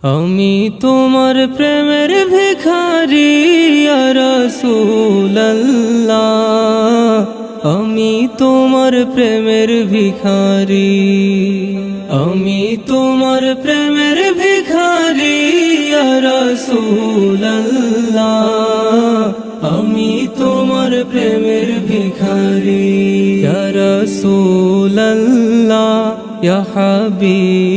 আমি তোমার প্রেমের ভিখারি ইয়া রাসূলুল্লাহ, আমি তোমার প্রেমের ভিখারি, আমি তোমার প্রেমের ভিখারি ইয়া রাসূলুল্লাহ, আমি তোমার প্রেমের ভিখারি ইয়া রাসূলুল্লাহ ইয়া হাবিবাল্লাহ,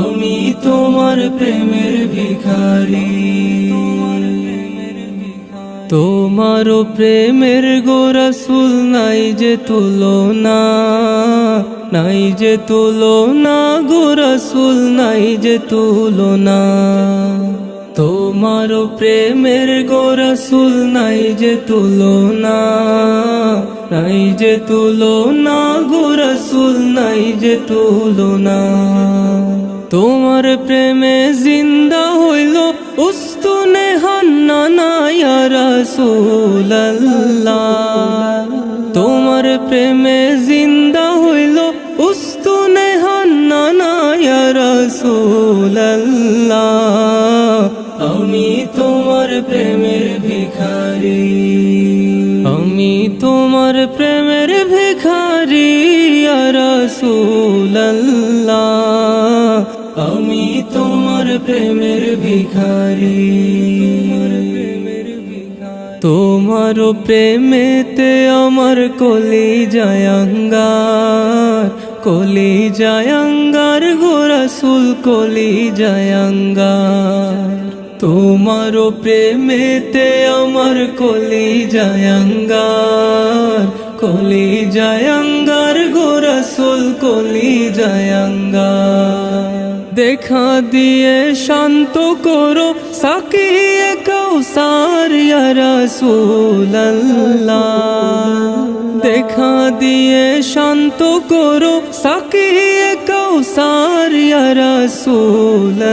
আমি তোমার প্রেমের ভিখারি। তোমার প্রেমের গো রাসূল নাই যে তুলনা, নাই যে তুলনা গো রাসূল নাই যে তুলনা। তোমার প্রেমের গো রাসূল নাই যে তুলনা, নাই যে তুলনা গো রাসূল নাই যে তুলনা। তোমার প্রেমে জিন্দা হইল উস্তুনে হান্নানা ইয়া রাসূলুল্লাহ, তোমার প্রেমে জিন্দা হইল উস্তুনে হান্নানা ইয়া রাসূলুল্লাহ, আমি তোমার প্রেমের ভিখারি, আমি তোমার প্রেমের ভিখারি ইয়া রাসূলুল্লাহ, আমি তোমার প্রেমের ভিখারি। তোমার প্রেমেতে আমার কলিজায় আঙ্গার, কলিজায় আঙ্গার গো রাসূল কলিজায় আঙ্গার। তোমার প্রেমেতে আমার কলিজায় আঙ্গার, কলিজায় আঙ্গার গো রাসূল কলিজায় আঙ্গার। দেখা দিয়ে শান্ত করো সাকিয়ে কাউসার ইয়া রাসূলুল্লাহ, দেখা দিয়ে শান্ত করো সাকিয়ে কাউসার ইয়া রাসূলুল্লাহ,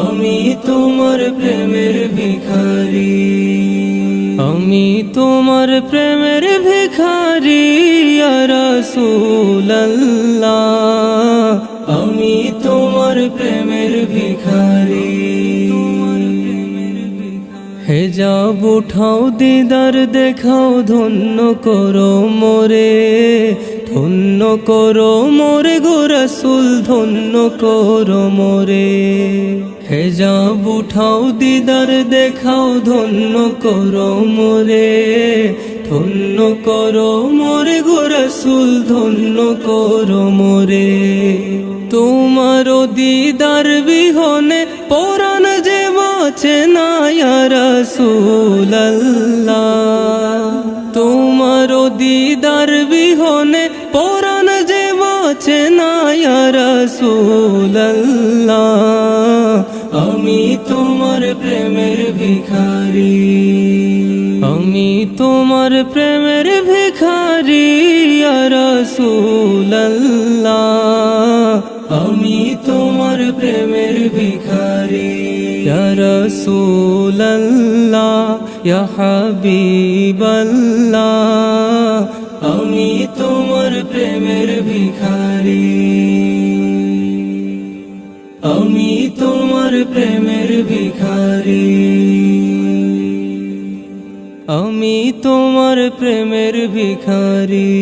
আমি তোমার প্রেমের ভিখারি, আমি তোমার প্রেমের ভিখারি ইয়া রাসূলুল্লাহ, আমি তোমার প্রেমের ভিখারি। হেজাব উঠাও দিদার দেখাও ধন্য করো মোরে, ধন্য করো মোরে গো রাসূল ধন্য করো মোরে। হেজাব উঠাও দিদার দেখাও ধন্য করো মোরে, ধন্য করো মোরে গো রাসূল ধন্য করো মোরে। তোমার দিদার বিহনে পরাণ যে বাঁচে না ইয়া রাসূলুল্লাহ, তোমার দিদার বিহনে পরাণ যে বাঁচে না ইয়া রাসূলুল্লাহ, আমি তোমার প্রেমের ভিখারি, আমি তোমার প্রেমের ভিখারি ইয়া রাসূলুল্লাহ, আমি তোমার প্রেমের ভিখারি ইয়া রাসূলুল্লাহ ইয়া হাবিবাল্লাহ, আমি তোমার প্রেমের ভিখারি, আমি তোমার প্রেমের ভিখারি, আমি তোমার প্রেমের ভিখারি।